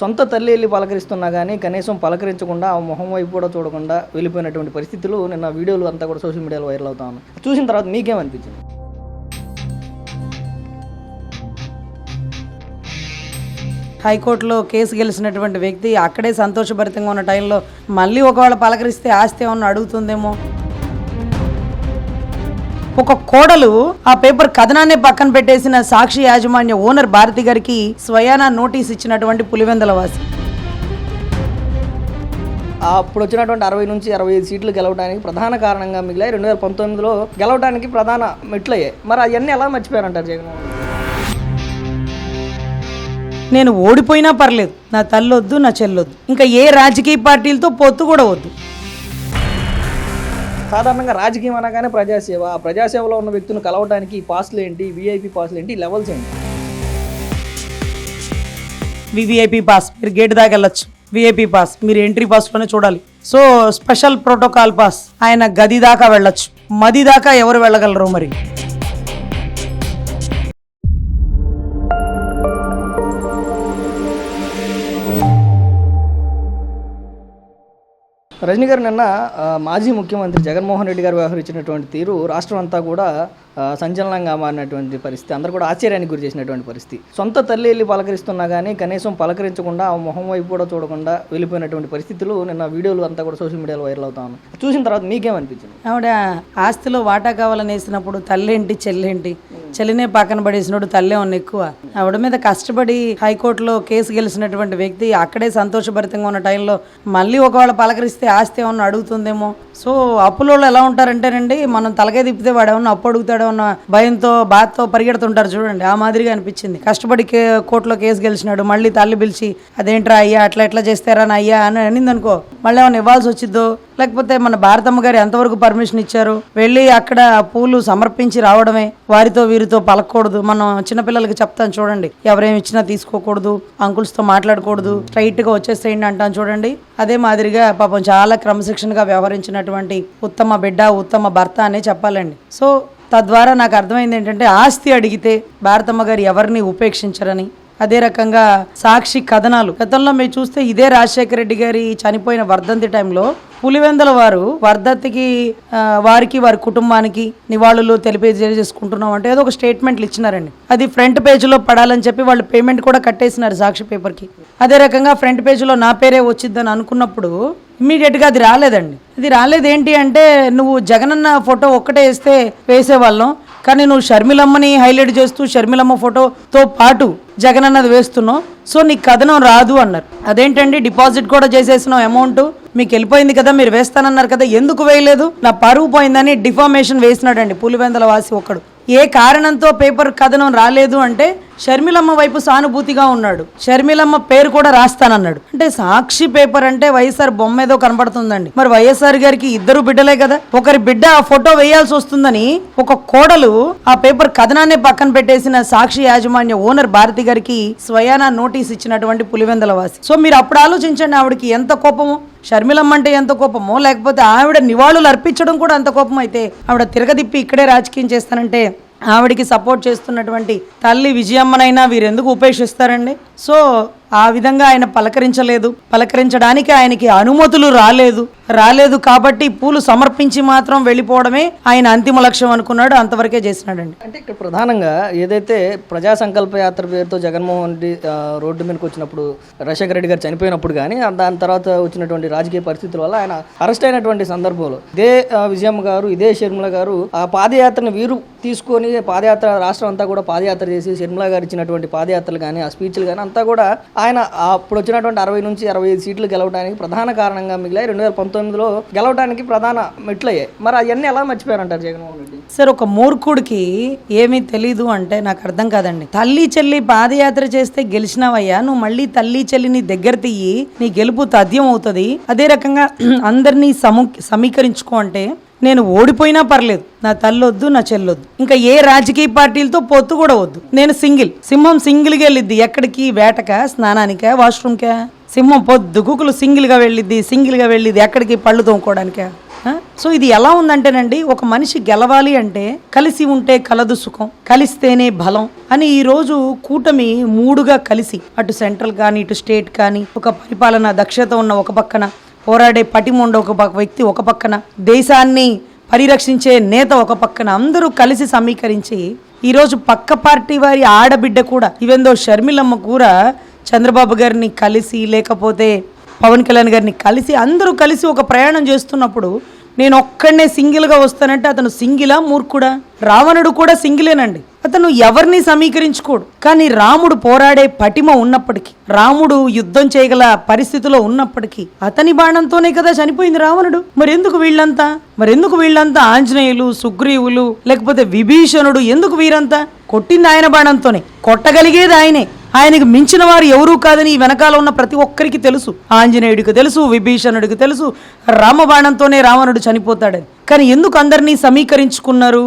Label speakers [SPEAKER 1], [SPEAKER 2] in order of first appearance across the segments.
[SPEAKER 1] సొంత తల్లి వెళ్ళి పలకరిస్తున్నా కానీ కనీసం పలకరించకుండా ఆ మొహం వైపు కూడా చూడకుండా వెళ్ళిపోయినటువంటి పరిస్థితులు నిన్న వీడియోలు అంతా కూడా సోషల్ మీడియాలో వైరల్ అవుతా ఉన్నాయి. చూసిన తర్వాత మీకేమనిపించింది?
[SPEAKER 2] హైకోర్టులో కేసు గెలిచినటువంటి వ్యక్తి అక్కడే సంతోషభరితంగా ఉన్న టైంలో మళ్ళీ ఒకవేళ పలకరిస్తే ఆస్తి ఏమన్నా అడుగుతుందేమో. ఒక కోడలు ఆ పేపర్ కథనాన్ని పక్కన పెట్టేసిన సాక్షి యాజమాన్య ఓనర్ భారతి గారికి స్వయానా నోటీస్ ఇచ్చినటువంటి పులివెందుల వాసి.
[SPEAKER 1] అప్పుడు వచ్చినటువంటి 60 నుంచి 65 సీట్లు గెలవడానికి ప్రధాన కారణంగా మిగిలాయి. 2019లో గెలవడానికి ప్రధాన మెట్లయ్యాయి. మరి అవన్నీ ఎలా మర్చిపోయారంటారు జగన్మోహన్?
[SPEAKER 2] నేను ఓడిపోయినా పర్లేదు, నా తల్లొద్దు, నా చెల్లొద్దు, ఇంకా ఏ రాజకీయ పార్టీలతో పొత్తు కూడా వద్దు.
[SPEAKER 1] సాధారణంగా రాజకీయం అనగానే ప్రజాసేవ, ఆ ప్రజాసేవలో ఉన్న వ్యక్తులను కలవడానికి పాస్లు ఏంటి, విఐపి పాస్లు ఏంటి, లెవెల్స్ ఏంటి?
[SPEAKER 2] విఐపి పాస్ మీరు గేట్ దాకా వెళ్ళొచ్చు, విఐపి పాస్ మీరు ఎంట్రీ పాస్లోనే చూడాలి. సో స్పెషల్ ప్రోటోకాల్ పాస్ ఆయన గది దాకా వెళ్ళొచ్చు, మది దాకా ఎవరు వెళ్ళగలరు? మరి
[SPEAKER 1] రజనీ గారు నిన్న మాజీ ముఖ్యమంత్రి జగన్మోహన్ రెడ్డి గారు వ్యవహరించినటువంటి తీరు రాష్ట్రం అంతా కూడా సంచలనంగా మారినటువంటి పరిస్థితి, అందరూ కూడా ఆశ్చర్యానికి గురి చేసినటువంటి పరిస్థితి. సొంత తల్లి వెళ్ళి పలకరిస్తున్నా కానీ కనీసం పలకరించకుండా ఆ మొహం వైపు కూడా చూడకుండా వెళ్ళిపోయినటువంటి పరిస్థితులు నిన్న వీడియోలు అంతా కూడా సోషల్ మీడియాలో వైరల్ అవుతా ఉన్నాయి. చూసిన తర్వాత మీకేమనిపించింది?
[SPEAKER 2] ఆవిడ ఆస్తిలో వాటా కావాలని వేసినప్పుడు తల్లేంటి చెల్లేంటి, చెల్లినే పక్కన పడేసినప్పుడు తల్లే ఉన్న ఎక్కువ. ఆవిడ మీద కష్టపడి హైకోర్టులో కేసు గెలిచినటువంటి వ్యక్తి అక్కడే సంతోషభరితంగా ఉన్న టైంలో మళ్ళీ ఒకవేళ పలకరిస్తే ఆస్తి ఏమన్నా అడుగుతుందేమో. సో అప్పులో ఎలా ఉంటారంటేనండి, మనం తలకాయ తిప్పితే వాడు ఏమన్నా అప్పు అడుగుతాడో ఉన్న భయంతో బాధతో పరిగెడుతుంటారు చూడండి, ఆ మాదిరిగా అనిపించింది. కష్టపడి కోర్టులో కేసు గెలిచినాడు, మళ్ళీ తల్లి పిలిచి అదేంట్రా అయ్యా అట్లా చేస్తారా నా అయ్యా అని అనింది అనుకో, మళ్ళీ ఏమైనా ఇవ్వాల్సి వచ్చిద్దో. లేకపోతే మన భారతమ్మ గారు ఎంతవరకు పర్మిషన్ ఇచ్చారు, వెళ్ళి అక్కడ పూలు సమర్పించి రావడమే, వారితో వీరితో పలకూడదు. మనం చిన్నపిల్లలకి చెప్తాను చూడండి, ఎవరేమి ఇచ్చినా తీసుకోకూడదు, అంకుల్స్తో మాట్లాడకూడదు, స్ట్రైట్గా వచ్చేసేయండి అంటాను చూడండి. అదే మాదిరిగా పాపం చాలా క్రమశిక్షణగా వ్యవహరించినటువంటి ఉత్తమ బిడ్డ, ఉత్తమ భర్త అనే చెప్పాలండి. సో తద్వారా నాకు అర్థమైంది ఏంటంటే, ఆస్తి అడిగితే భారతమ్మ గారు ఎవరిని ఉపేక్షించరని. అదే రకంగా సాక్షి కథనాలు గతంలో మీరు చూస్తే ఇదే రాజశేఖర రెడ్డి గారి చనిపోయిన వర్ధంతి టైంలో పులివెందుల వారు వర్ధంతికి వారికి వారి కుటుంబానికి నివాళులు తెలియజేసుకుంటున్నాం అంటే ఏదో ఒక స్టేట్మెంట్లు ఇచ్చినారండి. అది ఫ్రంట్ పేజీలో పడాలని చెప్పి వాళ్ళు పేమెంట్ కూడా కట్టేసినారు సాక్షి పేపర్కి. అదే రకంగా ఫ్రంట్ పేజీలో నా పేరే వచ్చిద్దని అనుకున్నప్పుడు ఇమ్మీడియట్గా అది రాలేదండి. ఇది రాలేదు ఏంటి అంటే, నువ్వు జగనన్న ఫోటో ఒక్కటే వేసేవాళ్ళం, కానీ నువ్వు షర్మిలమ్మని హైలైట్ చేస్తూ షర్మిలమ్మ ఫోటోతో పాటు జగనన్నది వేస్తున్నావు, సో నీకు కథనం రాదు అన్నారు. అదేంటండి, డిపాజిట్ కూడా చేసేసిన అమౌంట్ మీకు వెళ్ళిపోయింది కదా, మీరు వేస్తానన్నారు కదా, ఎందుకు వేయలేదు, నా పరువు పోయిందని డిఫామేషన్ వేసినాడండి పులివెందుల వాసి ఒక్కడు. ఏ కారణంతో పేపర్ కథనం రాలేదు అంటే షర్మిలమ్మ వైపు సానుభూతిగా ఉన్నాడు, షర్మిలమ్మ పేరు కూడా రాస్తానన్నాడు. అంటే సాక్షి పేపర్ అంటే వైఎస్ఆర్ బొమ్మ ఏదో కనబడుతుందండి. మరి వైఎస్ఆర్ గారికి ఇద్దరు బిడ్డలే కదా, ఒకరి బిడ్డ ఆ ఫోటో వేయాల్సి వస్తుందని ఒక కోడలు ఆ పేపర్ కథనాన్ని పక్కన పెట్టేసిన సాక్షి యాజమాన్య ఓనర్ భారతి గారికి స్వయానా నోటీస్ ఇచ్చినటువంటి పులివెందుల వాసి. సో మీరు అప్పుడు ఆలోచించండి, ఆవిడకి ఎంత కోపమో, షర్మిలమ్మ అంటే ఎంత కోపమో, లేకపోతే ఆవిడ నివాళులు అర్పించడం కూడా అంత కోపం. అయితే ఆవిడ తిరగదిప్పి ఇక్కడే రాజకీయం చేస్తానంటే ఆవిడికి సపోర్ట్ చేస్తున్నటువంటి తల్లి విజయమ్మనైనా వీరెందుకు ఉపేక్షిస్తారండి? సో ఆ విధంగా ఆయన పలకరించడానికి ఆయనకి అనుమతులు రాలేదు కాబట్టి పూలు సమర్పించి మాత్రం వెళ్ళిపోవడమే ఆయన అంతిమ లక్ష్యం అనుకున్నాడు, అంతవరకే చేసినాడండి.
[SPEAKER 1] అంటే ఇక్కడ ప్రధానంగా ఏదైతే ప్రజా సంకల్ప యాత్ర పేరుతో జగన్మోహన్ రెడ్డి రోడ్డు మీదకి వచ్చినప్పుడు, రాజశేఖర రెడ్డి గారు చనిపోయినప్పుడు కానీ దాని తర్వాత వచ్చినటువంటి రాజకీయ పరిస్థితుల వల్ల ఆయన అరెస్ట్ అయినటువంటి సందర్భంలో ఇదే విజయమ్మ గారు, ఇదే షర్మిల గారు ఆ పాదయాత్రను వీరు తీసుకొని పాదయాత్ర రాష్ట్రం అంతా కూడా పాదయాత్ర చేసి షర్మిల గారు ఇచ్చినటువంటి పాదయాత్రలు కానీ ఆ స్పీచ్లు కానీ అంతా కూడా ఆయన అప్పుడు వచ్చినటువంటి 60 నుంచి 65 సీట్లు గెలవడానికి ప్రధాన కారణంగా మిగిలాయి. 2019లో గెలవడానికి ప్రధాన మెట్లయ్యాయి. మరి అవన్నీ ఎలా మర్చిపోయారంటారు జగన్మోహన్ రెడ్డి?
[SPEAKER 2] సార్, ఒక మూర్ఖుడికి ఏమీ తెలీదు అంటే నాకు అర్థం కాదండి. తల్లి చెల్లి పాదయాత్ర చేస్తే గెలిచినావయ్యా, నువ్వు మళ్ళీ తల్లి చెల్లిని దగ్గర తీయి, నీ గెలుపు తథ్యం అవుతుంది. అదే రకంగా అందరినీ సమీకరించుకో అంటే, నేను ఓడిపోయినా పర్లేదు, నా తల్లొద్దు, నా చెల్లొద్దు, ఇంకా ఏ రాజకీయ పార్టీలతో పొత్తు కూడా వద్దు. నేను సింహం సింగిల్గా వెళ్ళిద్ది ఎక్కడికి, వేటక, స్నానానికా, వాష్రూమ్కా? సింహం పొద్దుగుకులు సింగిల్గా వెళ్ళిద్ది ఎక్కడికి, పళ్ళు తోముకోవడానికా? సో ఇది ఎలా ఉందంటేనండి, ఒక మనిషి గెలవాలి అంటే కలిసి ఉంటే కలదు సుఖం, కలిస్తేనే బలం అని ఈ రోజు కూటమి మూడుగా కలిసి, అటు సెంట్రల్ కానీ ఇటు స్టేట్ కానీ, ఒక పరిపాలన దక్షత ఉన్న ఒక పక్కన, పోరాడే పటిముండ ఒక వ్యక్తి ఒక పక్కన, దేశాన్ని పరిరక్షించే నేత ఒక పక్కన, అందరూ కలిసి సమీకరించి ఈరోజు పక్క పార్టీ వారి ఆడబిడ్డ కూడా, ఈవెన్ దో షర్మిలమ్మ కూడా చంద్రబాబు గారిని కలిసి, లేకపోతే పవన్ కళ్యాణ్ గారిని కలిసి, అందరూ కలిసి ఒక ప్రయాణం చేస్తున్నప్పుడు నేను ఒక్కడనే సింగిల్గా వస్తానంటే అతను సింగిలా మూర్ఖుడా? రావణుడు కూడా సింగిలేనండి, అతను ఎవరిని సమీకరించుకోడు. కానీ రాముడు పోరాడే పటిమ ఉన్నప్పటికీ, రాముడు యుద్ధం చేయగల పరిస్థితిలో ఉన్నప్పటికీ అతని బాణంతోనే కదా చనిపోయింది రావణుడు. మరెందుకు వీళ్ళంతా ఆంజనేయులు, సుగ్రీవులు, లేకపోతే విభీషణుడు, ఎందుకు వీరంతా? కొట్టింది ఆయన బాణంతోనే, కొట్టగలిగేది ఆయనే. ఆయనకు మించిన వారు ఎవరూ కాదని ఈ వెనకాల ఉన్న ప్రతి ఒక్కరికి తెలుసు. ఆంజనేయుడికి తెలుసు, విభీషణుడికి తెలుసు, రామబాణంతోనే రావణుడు చనిపోతాడని. కానీ ఎందుకు అందరినీ సమీకరించుకున్నారు?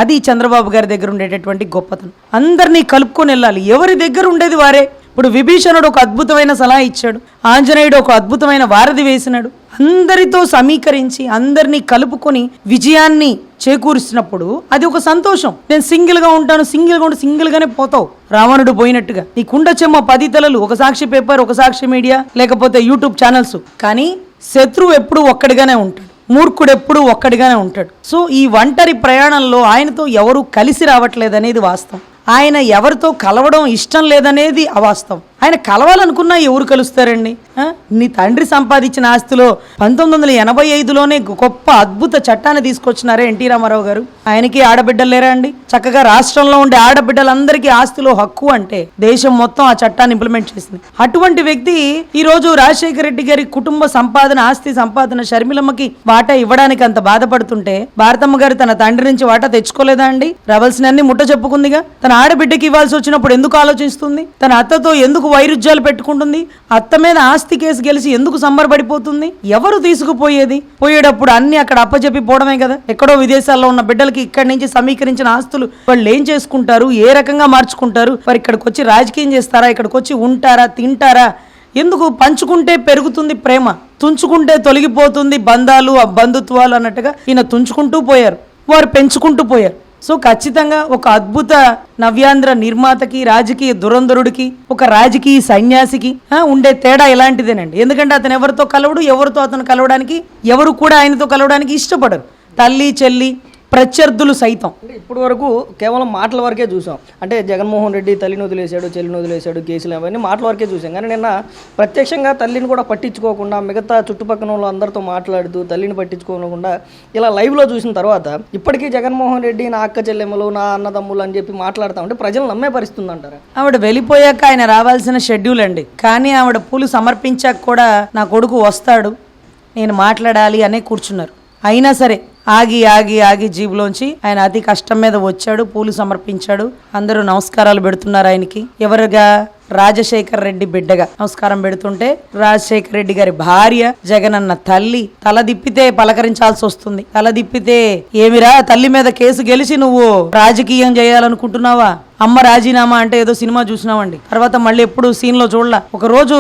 [SPEAKER 2] అది చంద్రబాబు గారి దగ్గర ఉండేటటువంటి గొప్పతనం. అందరినీ కలుపుకొని వెళ్ళాలి, ఎవరి దగ్గర ఉండేది వారే. ఇప్పుడు విభీషణుడు ఒక అద్భుతమైన సలహా ఇచ్చాడు, ఆంజనేయుడు ఒక అద్భుతమైన వారధి వేసినాడు. అందరితో సమీకరించి అందరినీ కలుపుకొని విజయాన్ని చేకూరుస్తున్నప్పుడు అది ఒక సంతోషం. నేను సింగిల్గా ఉంటాను, సింగిల్గానే పోతావు రావణుడు పోయినట్టుగా. నీ కుండ చెమ్మ 10 తలలు, ఒక సాక్షి పేపర్, ఒక సాక్షి మీడియా, లేకపోతే యూట్యూబ్ ఛానల్స్. కానీ శత్రువు ఎప్పుడు ఒక్కడిగానే ఉంటాడు, మూర్ఖుడు ఎప్పుడు ఒక్కడిగానే ఉంటాడు. సో ఈ ఒంటరి ప్రయాణంలో ఆయనతో ఎవరు కలిసి రావట్లేదు అనేది వాస్తవం. ఆయన ఎవరితో కలవడం ఇష్టం లేదనేది అవాస్తవం. ఆయన కలవాలనుకున్నా ఎవరు కలుస్తారండి? నీ తండ్రి సంపాదించిన ఆస్తిలో 1985లోనే గొప్ప అద్భుత చట్టాన్ని తీసుకొచ్చినారే ఎన్టీ రామారావు గారు. ఆయనకి ఆడబిడ్డలు లేరా అండి? చక్కగా రాష్ట్రంలో ఉండే ఆడబిడ్డలందరికీ ఆస్తిలో హక్కు అంటే దేశం మొత్తం ఆ చట్టాన్ని ఇంప్లిమెంట్ చేసింది. అటువంటి వ్యక్తి ఈ రోజు రాజశేఖర రెడ్డి గారి కుటుంబ సంపాదన, ఆస్తి సంపాదన, షర్మిలమ్మకి వాటా ఇవ్వడానికి అంత బాధపడుతుంటే భారతమ్మ గారు తన తండ్రి నుంచి వాటా తెచ్చుకోలేదా అండి? రావాల్సినన్ని ముట్ట చెప్పుకుందిగా. తన ఆడబిడ్డకి ఇవ్వాల్సి వచ్చినప్పుడు ఎందుకు ఆలోచిస్తుంది? తన అత్తతో ఎందుకు వైరుధ్యాలు పెట్టుకుంటుంది? అత్త మీద ఆస్తి కేసు గెలిచి ఎందుకు సంబరపడిపోతుంది? ఎవరు తీసుకుపోయేది? పోయేటప్పుడు అన్ని అక్కడ అప్పచెప్పి పోవడమే కదా. ఎక్కడో విదేశాల్లో ఉన్న బిడ్డలకి ఇక్కడి నుంచి సమీకరించిన ఆస్తులు వాళ్ళు ఏం చేసుకుంటారు, ఏ రకంగా మార్చుకుంటారు? వారు ఇక్కడికి వచ్చి రాజకీయం చేస్తారా? ఇక్కడికి వచ్చి ఉంటారా, తింటారా? ఎందుకు? పంచుకుంటే పెరుగుతుంది ప్రేమ, తుంచుకుంటే తొలగిపోతుంది బంధాలు, బంధుత్వాలు అన్నట్టుగా ఈయన తుంచుకుంటూ పోయారు, వారు పెంచుకుంటూ పోయారు. సో ఖచ్చితంగా ఒక అద్భుత నవ్యాంధ్ర నిర్మాతకి, రాజకీయ దురంధరుడికి, ఒక రాజకీయ సన్యాసికి ఉండే తేడా ఇలాంటిదేనండి. ఎందుకంటే అతను ఎవరితో కలవడు, ఎవరితో అతను కలవడానికి ఎవరు కూడా ఆయనతో కలవడానికి ఇష్టపడరు. తల్లి, చెల్లి, ప్రత్యర్థులు సైతం.
[SPEAKER 1] అంటే ఇప్పటి వరకు కేవలం మాటల వరకే చూసాం. అంటే జగన్మోహన్ రెడ్డి తల్లిని వదిలేశాడు, చెల్లిని వదిలేశాడు, కేసులు అవన్నీ మాటల వరకే చూసాం. కానీ నిన్న ప్రత్యక్షంగా తల్లిని కూడా పట్టించుకోకుండా మిగతా చుట్టుపక్కల వాళ్ళు అందరితో మాట్లాడుతూ తల్లిని పట్టించుకోకుండా ఇలా లైవ్లో చూసిన తర్వాత ఇప్పటికీ జగన్మోహన్ రెడ్డి నా అక్క చెల్లెమ్మలు, నా అన్నదమ్ములు అని చెప్పి మాట్లాడుతూ ఉంటే ప్రజలు నమ్మే పరిస్థితి అంటారా?
[SPEAKER 2] ఆవిడ వెళ్ళిపోయాక ఆయన రావాల్సిన షెడ్యూల్ అండి. కానీ ఆవిడ పూలు సమర్పించాక కూడా నా కొడుకు వస్తాడు, నేను మాట్లాడాలి అనే కూర్చున్నారు. అయినా సరే ఆగి ఆగి ఆగి జీబులోంచి ఆయన అతి కష్టం మీద వచ్చాడు, పూలు సమర్పించాడు. అందరూ నమస్కారాలు పెడుతున్నారు ఆయనకి. ఎవరుగా? రాజశేఖర్ రెడ్డి బిడ్డగా నమస్కారం పెడుతుంటే రాజశేఖర్ రెడ్డి గారి భార్య, జగనన్న తల్లి తల దిప్పితే పలకరించాల్సి వస్తుంది. తల దిప్పితే ఏమిరా తల్లి మీద కేసు గెలిచి నువ్వు రాజకీయం చేయాలనుకుంటున్నావా? అమ్మ రాజీనామా అంటే ఏదో సినిమా చూసినామండి, తర్వాత మళ్ళీ ఎప్పుడు సీన్ లో చూడలా. ఒక రోజు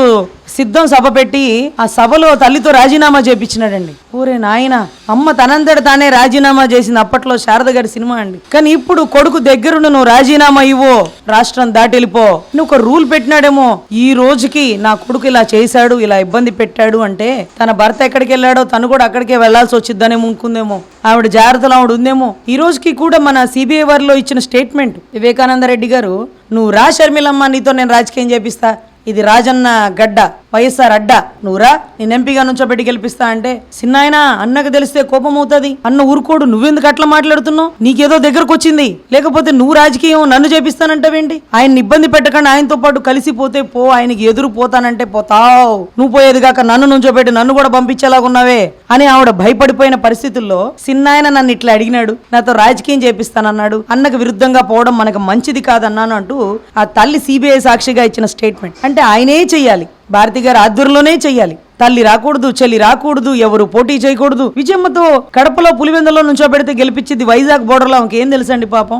[SPEAKER 2] సిద్ధం సభ పెట్టి ఆ సభలో తల్లితో రాజీనామా చేపించినాడండి. ఊరే నాయన, అమ్మ తనంతట తానే రాజీనామా చేసింది. అప్పట్లో శారద గారి సినిమా అండి. కానీ ఇప్పుడు కొడుకు దగ్గరుండి నువ్వు రాజీనామా ఇవ్వు, రాష్ట్రం దాటి వెళ్ళిపో, నువ్వు ఒక రూల్ పెట్టినాడేమో. ఈ రోజుకి నా కొడుకు ఇలా చేశాడు, ఇలా ఇబ్బంది పెట్టాడు అంటే తన భర్త ఎక్కడికి వెళ్ళాడో తను కూడా అక్కడికే వెళ్లాల్సి వచ్చిద్దనే ముందుకుందేమో, ఆవిడ జాగ్రత్తలో ఆవిడ ఉందేమో. ఈ రోజుకి కూడా మన సిబిఐ వారిలో ఇచ్చిన స్టేట్మెంట్, వివేకానంద రెడ్డి గారు, నువ్వు రా షర్మిలమ్మ, నీతో నేను రాజకీయం చేపిస్తా, ఇది రాజన్న గడ్డ, వైఎస్ఆర్ అడ్డా, నువ్వురా నేను ఎంపీగా నుంచోబెట్టి గెలిపిస్తా అంటే, చిన్నాయన అన్నకు తెలిస్తే కోపం అవుతుంది, అన్న ఊరుకోడు, నువ్వెందుకు అట్లా మాట్లాడుతున్నావు, నీకేదో దగ్గరకు వచ్చింది, లేకపోతే నువ్వు రాజకీయం నన్ను చేపిస్తానంటావేంటి? ఆయన్ని ఇబ్బంది పెట్టకుండా ఆయనతో పాటు కలిసిపోతే పో, ఆయనకి ఎదురు పోతానంటే పోతావు, నువ్వు పోయేది కాక నన్ను నుంచోబెట్టి నన్ను కూడా పంపించేలాగున్నావే అని ఆవిడ భయపడిపోయిన పరిస్థితుల్లో చిన్నాయన నన్ను ఇట్లా అడిగినాడు, నాతో రాజకీయం చేపిస్తానన్నాడు, అన్నకు విరుద్ధంగా పోవడం మనకు మంచిది కాదన్నాను అంటూ ఆ తల్లి సిబిఐ సాక్షిగా ఇచ్చిన స్టేట్మెంట్. అంటే ఆయనే చెయ్యాలి, భారతి గారి ఆధ్వర్యంలోనే చెయ్యాలి. తల్లి రాకూడదు, చెల్లి రాకూడదు, ఎవరు పోటీ చేయకూడదు. విజయమ్మతో కడపలో పులివెందులో నుంచోబెడితే గెలిపించింది, వైజాగ్ బోర్డర్లో ఆమెకి ఏం తెలుసండి పాపం.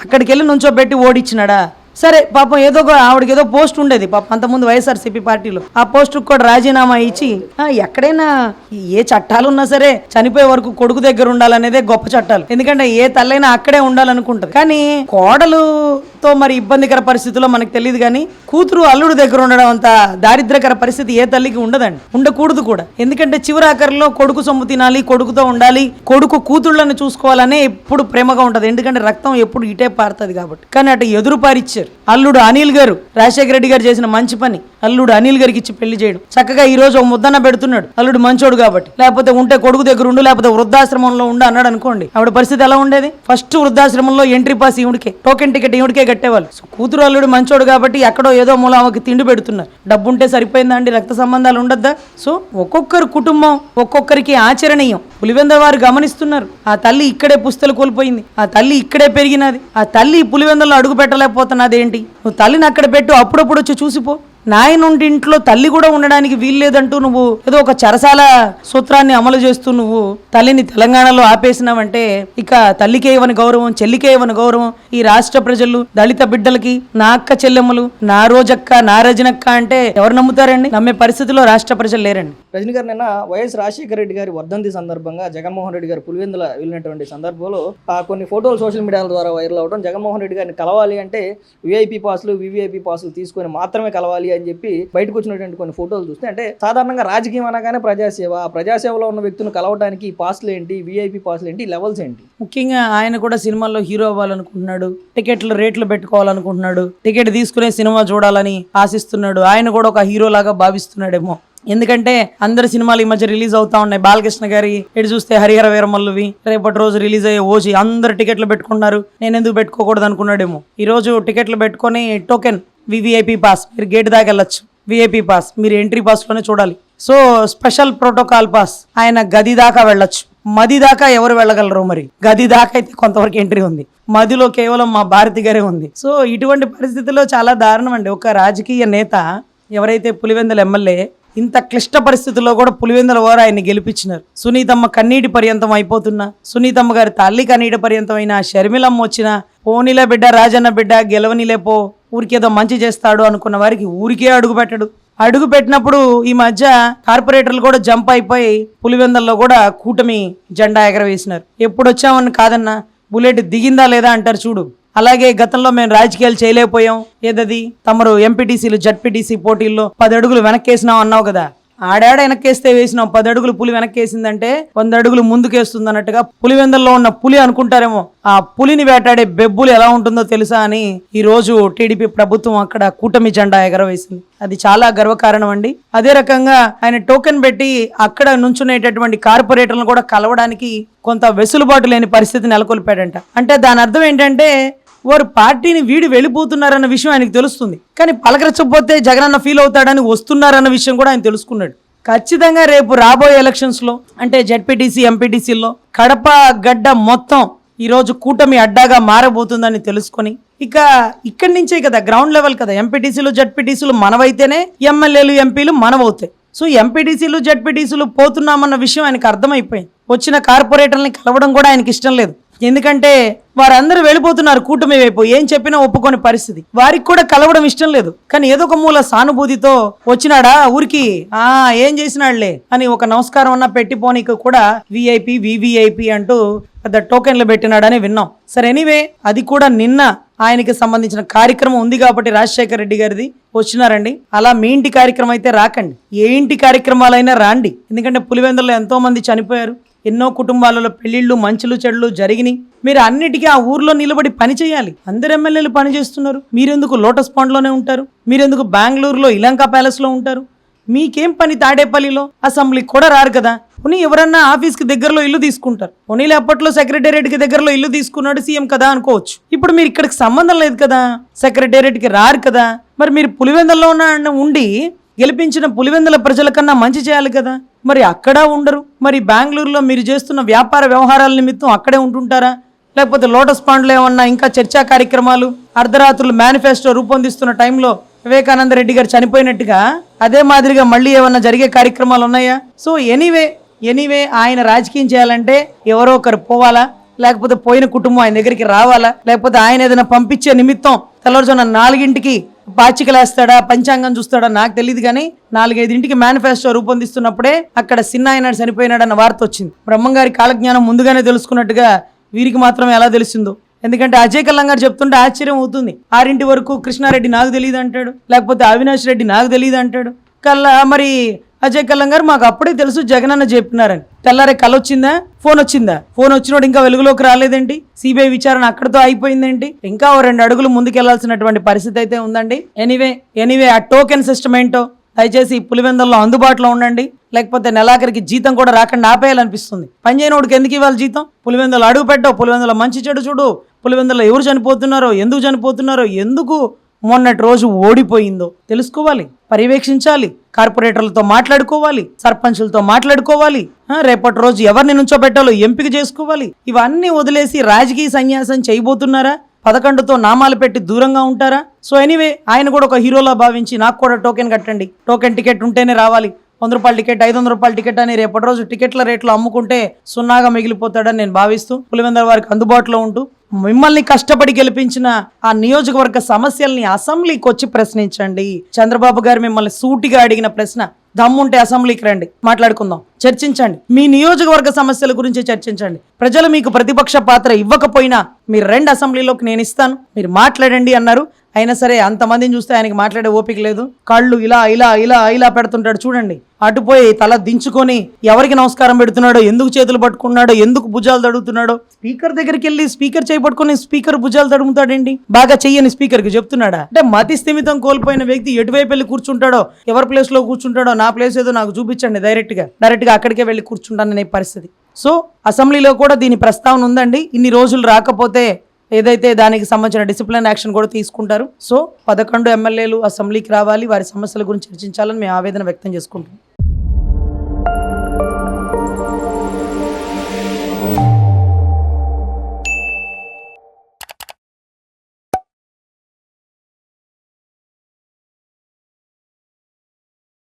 [SPEAKER 2] అక్కడికి వెళ్ళి నుంచోబెట్టి ఓడిచ్చినాడా? సరే పాపం ఏదో ఆవిడకి ఏదో పోస్ట్ ఉండేది పాపం అంతకుముందు వైఎస్ఆర్సీపీ పార్టీలో, ఆ పోస్ట్ కూడా రాజీనామా ఇచ్చి ఎక్కడైనా ఏ చట్టాలు ఉన్నా సరే చనిపోయే వరకు కొడుకు దగ్గర ఉండాలనేదే గొప్ప చట్టాలు. ఎందుకంటే ఏ తల్లైనా అక్కడే ఉండాలనుకుంటది. కానీ కోడలుతో మరి ఇబ్బందికర పరిస్థితుల్లో మనకు తెలియదు, కానీ కూతురు అల్లుడు దగ్గర ఉండడం అంత దారిద్రకర పరిస్థితి ఏ తల్లికి ఉండదండి, ఉండకూడదు కూడా. ఎందుకంటే చివరాఖరిలో కొడుకు సొమ్ము తినాలి, కొడుకుతో ఉండాలి, కొడుకు కూతుళ్ళని చూసుకోవాలనే ఎప్పుడు ప్రేమగా ఉంటది. ఎందుకంటే రక్తం ఎప్పుడు ఇటే పారుతుంది కాబట్టి. కానీ అటు ఎదురు పారిచ్చారు. అల్లుడు అనిల్ గారు, రాజశేఖర రెడ్డి గారు చేసిన మంచి పని, అల్లుడు అనిల్ గారికి ఇచ్చి పెళ్లి చేయడం. చక్కగా ఈ రోజు ముద్దన్న పెడుతున్నాడు అల్లుడు మంచోడు కాబట్టి. లేకపోతే ఉంటే కొడుకు దగ్గర ఉండు, లేకపోతే వృద్ధాశ్రమంలో ఉండు అన్నాడు అనుకోండి, ఆవిడ పరిస్థితి ఎలా ఉండేది? ఫస్ట్ వృద్ధాశ్రమంలో ఎంట్రీ పాస్ ఈవిడికే, టోకెన్ టికెట్ ఈవిడికే కట్టేవాళ్ళు. కూతురు అల్లుడు మంచోడు కాబట్టి ఎక్కడో ఏదో మూల ఆమెకి తిండి పెడుతున్నారు. డబ్బుంటే సరిపోయిందా అండి? రక్త సంబంధాలు ఉండద్దా? సో ఒక్కొక్కరు కుటుంబం ఒక్కొక్కరికి ఆచరణీయం. పులివెందుల వారు గమనిస్తున్నారు. ఆ తల్లి ఇక్కడే పుస్తలు కోల్పోయింది, ఆ తల్లి ఇక్కడే పెరిగినది, ఆ తల్లి పులివెందులో అడుగు పెట్టలేకపోతున్నది ఏంటి? నువ్వు తల్లిని అక్కడ పెట్టు, అప్పుడప్పుడు వచ్చి చూసిపో. నాయనుండి ఇంట్లో తల్లి కూడా ఉండడానికి వీల్లేదంటూ నువ్వు ఏదో ఒక చెరసాల సూత్రాన్ని అమలు చేస్తూ నువ్వు తల్లిని తెలంగాణలో ఆపేసినావంటే ఇక తల్లికే ఇవ్వని గౌరవం, చెల్లికే ఇవ్వని గౌరవం ఈ రాష్ట్ర ప్రజలు, దళిత బిడ్డలకి నా అక్క చెల్లెమ్మలు, నా రోజక్క, నా రజనక్క అంటే ఎవరు నమ్ముతారండి? నమ్మే పరిస్థితిలో రాష్ట్ర ప్రజలు లేరండి.
[SPEAKER 1] రజనీ గారు, నిన్న వైఎస్ రాజశేఖర రెడ్డి గారి వర్ధంతి సందర్భంగా జగన్మోహన్ రెడ్డి గారు పులివెందుల వెళ్ళినటువంటి సందర్భంలో కొన్ని ఫోటోలు సోషల్ మీడియా ద్వారా వైరల్ అవడం, జగన్మోహన్ రెడ్డి గారిని కలవాలి అంటే విఐపి పాసులు, వివిఐపి పాసులు తీసుకొని మాత్రమే కలవాలి అని చెప్పి బయటకు వచ్చినటువంటి కొన్ని ఫోటోలు చూస్తే, అంటే సాధారణంగా రాజకీయం అనగానే ప్రజాసేవ, ఆ ప్రజాసేవలో ఉన్న వ్యక్తులను కలవడానికి పాసులు ఏంటి, విఐపి పాసులు ఏంటి, లెవెల్స్ ఏంటి?
[SPEAKER 2] ముఖ్యంగా ఆయన కూడా సినిమాల్లో హీరో అవ్వాలనుకుంటున్నాడు, టికెట్లు రేట్లు పెట్టుకోవాలనుకుంటున్నాడు, టికెట్ తీసుకునే సినిమా చూడాలని ఆశిస్తున్నాడు. ఆయన కూడా ఒక హీరో లాగా భావిస్తున్నాడేమో. ఎందుకంటే అందరి సినిమాలు ఈ మధ్య రిలీజ్ అవుతా ఉన్నాయి. బాలకృష్ణ గారి ఎటు చూస్తే హరిహర వీరమల్లువి, రేపటి రోజు రిలీజ్ అయ్యే ఓజీ, అందరు టికెట్లు పెట్టుకున్నారు, నేను ఎందుకు పెట్టుకోకూడదు అనుకున్నాడేమో. ఈ రోజు టికెట్లు పెట్టుకొని టోకెన్ వివిఐపి పాస్, మీరు గేట్ దాకా వెళ్ళొచ్చు. విఐపి పాస్ మీరు ఎంట్రీ పాస్ లోనే చూడాలి. సో స్పెషల్ ప్రోటోకాల్ పాస్, ఆయన గది దాకా వెళ్ళొచ్చు. మది దాకా ఎవరు వెళ్ళగలరు? మరి గది దాకా అయితే కొంతవరకు ఎంట్రీ ఉంది, మదిలో కేవలం మా భారతి గారే ఉంది. సో ఇటువంటి పరిస్థితుల్లో చాలా దారుణం అండి. ఒక రాజకీయ నేత ఎవరైతే పులివెందుల ఎమ్మెల్యే, ఇంత క్లిష్ట పరిస్థితుల్లో కూడా పులివెందుల వారు ఆయన్ని గెలిపించినారు. సునీతమ్మ కన్నీటి పర్యంతం అయిపోతున్నా, సునీతమ్మ గారి తల్లి కన్నీటి పర్యంతం అయినా, షర్మిలమ్మ వచ్చినా పోనీలే బిడ్డ, రాజన్న బిడ్డ గెలవనిలేపో, ఊరికేదో మంచి చేస్తాడు అనుకున్న వారికి ఊరికే అడుగు పెట్టడు. అడుగు పెట్టినప్పుడు ఈ మధ్య కార్పొరేటర్లు కూడా జంప్ అయిపోయి పులివెందుల్లో కూడా కూటమి జెండా ఎగరవేసినారు. ఎప్పుడు వచ్చామని కాదన్నా, బుల్లెట్ దిగిందా లేదా అంటారు చూడు. అలాగే గతంలో మేము రాజకీయాలు చేయలేకపోయాం, ఏదది తమరు ఎంపీటీసీలు జడ్పీటీసీ పోటీల్లో 10 అడుగులు వెనక్కేసినాం అన్నావు కదా. ఆడాడ వెనక్కేస్తే వేసినాం, 10 అడుగులు పులి వెనక్కేసిందంటే 100 అడుగులు ముందుకేస్తుంది అన్నట్టుగా పులివెందుల్లో ఉన్న పులి అనుకుంటారేమో. ఆ పులిని వేటాడే బెబ్బులు ఎలా ఉంటుందో తెలుసా అని ఈ రోజు టీడీపీ ప్రభుత్వం అక్కడ కూటమి జెండా ఎగరవేసింది. అది చాలా గర్వకారణం అండి. అదే రకంగా ఆయన టోకెన్ పెట్టి అక్కడ నుంచునేటటువంటి కార్పొరేటర్లను కూడా కలవడానికి కొంత వెసులుబాటు లేని పరిస్థితి నెలకొల్పాడంట. అంటే దాని అర్థం ఏంటంటే వారు పార్టీని వీడి వెళ్ళిపోతున్నారన్న విషయం ఆయనకు తెలుస్తుంది, కానీ పలకరించకపోతే జగనన్న ఫీల్ అవుతాడని వస్తున్నారన్న విషయం కూడా ఆయన తెలుసుకున్నాడు. ఖచ్చితంగా రేపు రాబోయే ఎలక్షన్స్ లో, అంటే జెడ్పీటీసీ ఎంపీటీసీల్లో కడప గడ్డ మొత్తం ఈరోజు కూటమి అడ్డాగా మారబోతుందని తెలుసుకొని, ఇక ఇక్కడి నుంచే కదా గ్రౌండ్ లెవెల్ కదా, ఎంపీటీసీలు జెడ్పీటీసీలు మనవైతేనే ఎమ్మెల్యేలు ఎంపీలు మనవవుతాయి. సో ఎంపీటీసీలు జెడ్పీటీసీలు పోతున్నామన్న విషయం ఆయనకు అర్థమైపోయింది. వచ్చిన కార్పొరేటర్ని కలవడం కూడా ఆయనకి ఇష్టం లేదు. ఎందుకంటే వారందరూ వెళ్ళిపోతున్నారు కూటమి వైపు, ఏం చెప్పినా ఒప్పుకోని పరిస్థితి. వారికి కూడా కలవడం ఇష్టం లేదు. కానీ ఏదో ఒక మూల సానుభూతితో వచ్చినాడా ఊరికి, ఏం చేసినాడులే అని ఒక నమస్కారం అన్న పెట్టిపోనీకి కూడా విఐపి వివిఐపి అంటూ పెద్ద టోకెన్లు పెట్టినాడని విన్నాం. సరే, ఎనీవే అది కూడా నిన్న ఆయనకి సంబంధించిన కార్యక్రమం ఉంది కాబట్టి రాజశేఖర రెడ్డి గారిది వచ్చినారండి. అలా మీ ఇంటి కార్యక్రమం అయితే రాకండి, ఏ ఇంటి కార్యక్రమాలైనా రాండి. ఎందుకంటే పులివెందుల్లో ఎంతో మంది చనిపోయారు, ఎన్నో కుటుంబాలలో పెళ్లిళ్ళు మంచులు చెడులు జరిగినాయి. మీరు అన్నిటికీ ఆ ఊర్లో నిలబడి పని చేయాలి. అందరు ఎమ్మెల్యేలు పని చేస్తున్నారు, మీరెందుకు లోటస్ పాండ్లోనే ఉంటారు? మీరెందుకు బెంగళూరులో ఇలంకా ప్యాలెస్లో ఉంటారు? మీకేం పని తాడేపల్లిలో? అసెంబ్లీకి కూడా రారు కదా. పోనీ ఎవరన్నా ఆఫీస్కి దగ్గరలో ఇల్లు తీసుకుంటారు. పోనీలే అప్పట్లో సెక్రటేరియట్కి దగ్గరలో ఇల్లు తీసుకున్నాడు సీఎం కదా అనుకోవచ్చు. ఇప్పుడు మీరు ఇక్కడికి సంబంధం లేదు కదా, సెక్రటేరియట్కి రారు కదా. మరి మీరు పులివెందుల్లో ఉండి గెలిపించిన పులివెందుల ప్రజల కన్నా మంచి చేయాలి కదా. మరి అక్కడ ఉండరు. మరి బెంగళూరులో మీరు చేస్తున్న వ్యాపార వ్యవహారాల నిమిత్తం అక్కడే ఉంటుంటారా? లేకపోతే లోటస్ పాండ్లో ఏమన్నా ఇంకా చర్చా కార్యక్రమాలు, అర్ధరాత్రులు మేనిఫెస్టో రూపొందిస్తున్న టైంలో వివేకానంద రెడ్డి గారు చనిపోయినట్టుగా అదే మాదిరిగా మళ్ళీ ఏమన్నా జరిగే కార్యక్రమాలు ఉన్నాయా? సో ఎనీవే ఆయన రాజకీయం చేయాలంటే ఎవరో ఒకరు పోవాలా, లేకపోతే పోయిన కుటుంబం ఆయన దగ్గరికి రావాలా, లేకపోతే ఆయన ఏదైనా పంపించే నిమిత్తం తెల్లవారుజామున 4ంటికి పాచికలేస్తాడా, పంచాంగం చూస్తాడా నాకు తెలియదు, కానీ 4-5ంటికి మేనిఫెస్టో రూపొందిస్తున్నప్పుడే అక్కడ సిన్నాయనాడు చనిపోయినాడన్న వార్త వచ్చింది. బ్రహ్మంగారి కాలజ్ఞానం ముందుగానే తెలుసుకున్నట్టుగా వీరికి మాత్రం ఎలా తెలిసిందో. ఎందుకంటే అజయ్ కల్లం గారు చెప్తుంటే ఆశ్చర్యం అవుతుంది. 6 వరకు కృష్ణారెడ్డి నాకు తెలియదు అంటాడు, లేకపోతే అవినాష్ రెడ్డి నాకు తెలియదు అంటాడు. మరి అజయ్ కల్లం గారు మాకు అప్పుడే తెలుసు జగనన్న చెప్పినారని. తెల్లారే కళ వచ్చిందా, ఫోన్ వచ్చిందా? ఫోన్ వచ్చినోడు ఇంకా వెలుగులోకి రాలేదేంటి? సిబిఐ విచారణ అక్కడితో అయిపోయిందేంటి? ఇంకా 2 అడుగులు ముందుకెళ్లాల్సినటువంటి పరిస్థితి అయితే ఉందండి. ఎనీవే ఆ టోకెన్ సిస్టమ్ ఏంటో దయచేసి పులివెందుల్లో అందుబాటులో ఉండండి, లేకపోతే నెలాఖరికి జీతం కూడా రాకుండా ఆపేయాలనిపిస్తుంది. పని చేయనోడికి ఎందుకు ఇవ్వాలి జీతం? పులివెందులు అడుగు పెట్టవు, పులివెందుల మంచి చెడు చూడు, పులివెందులో ఎవరు చనిపోతున్నారో, ఎందుకు చనిపోతున్నారో, ఎందుకు మొన్నటి రోజు ఓడిపోయిందో తెలుసుకోవాలి, పర్యవేక్షించాలి, కార్పొరేటర్లతో మాట్లాడుకోవాలి, సర్పంచులతో మాట్లాడుకోవాలి, రేపటి రోజు ఎవరిని నుంచోబెట్టాలో ఎంపిక చేసుకోవాలి. ఇవన్నీ వదిలేసి రాజకీయ సన్యాసం చేయబోతున్నారా? 11తో నామాలు పెట్టి దూరంగా ఉంటారా? సో ఎనీవే ఆయన కూడా ఒక హీరోలా భావించి నాకు కూడా టోకెన్ కట్టండి, టోకెన్ టికెట్ ఉంటేనే రావాలి, 100 రూపాయల టికెట్, 500 రూపాయల టికెట్ అని రేపటి రోజు టికెట్ల రేట్లు అమ్ముకుంటే సున్నాగా మిగిలిపోతాడని నేను భావిస్తూ పులివెందుల వారికి అందుబాటులో ఉంటూ మిమ్మల్ని కష్టపడి గెలిపించిన ఆ నియోజకవర్గ సమస్యల్ని అసెంబ్లీకి వచ్చి ప్రశ్నించండి. చంద్రబాబు గారు మిమ్మల్ని సూటిగా అడిగిన ప్రశ్న, దమ్ముంటే అసెంబ్లీకి రండి, మాట్లాడుకుందాం, చర్చించండి, మీ నియోజకవర్గ సమస్యల గురించి చర్చించండి. ప్రజలు మీకు ప్రతిపక్ష పాత్ర ఇవ్వకపోయినా మీరు 2 అసెంబ్లీలోకి నేను ఇస్తాను, మీరు మాట్లాడండి అన్నారు. అయినా సరే అంతమందిని చూస్తే ఆయనకి మాట్లాడే ఓపిక లేదు. కళ్ళు ఇలా ఇలా ఇలా ఇలా పెడుతుంటాడు చూడండి. అటుపోయి తల దించుకొని ఎవరికి నమస్కారం పెడుతున్నాడో, ఎందుకు చేతులు పట్టుకున్నాడో, ఎందుకు భుజాలు తడుగుతున్నాడో, స్పీకర్ దగ్గరికి వెళ్ళి స్పీకర్ చేయి పట్టుకుని స్పీకర్ భుజాలు తడుగుతాడేంటి? బాగా చెయ్యని స్పీకర్ కి చెప్తున్నాడా? అంటే మతి స్థిమితం కోల్పోయిన వ్యక్తి ఎటువైపు వెళ్ళి కూర్చుంటాడో, ఎవరి ప్లేస్ లో కూర్చుంటాడో, నా ప్లేస్ ఏదో నాకు చూపించండి, డైరెక్ట్ గా అక్కడికే వెళ్ళి కూర్చుంటాననే పరిస్థితి. సో అసెంబ్లీలో కూడా దీని ప్రస్తావన ఉందండి. ఇన్ని రోజులు రాకపోతే ఏదైతే దానికి సంబంధించిన డిసిప్లిన్ యాక్షన్ కూడా తీసుకుంటారు. సో 11 ఎమ్మెల్యేలు అసెంబ్లీకి రావాలి, వారి సమస్యల గురించి చర్చించాలని మేము ఆవేదన వ్యక్తం చేసుకుంటాం.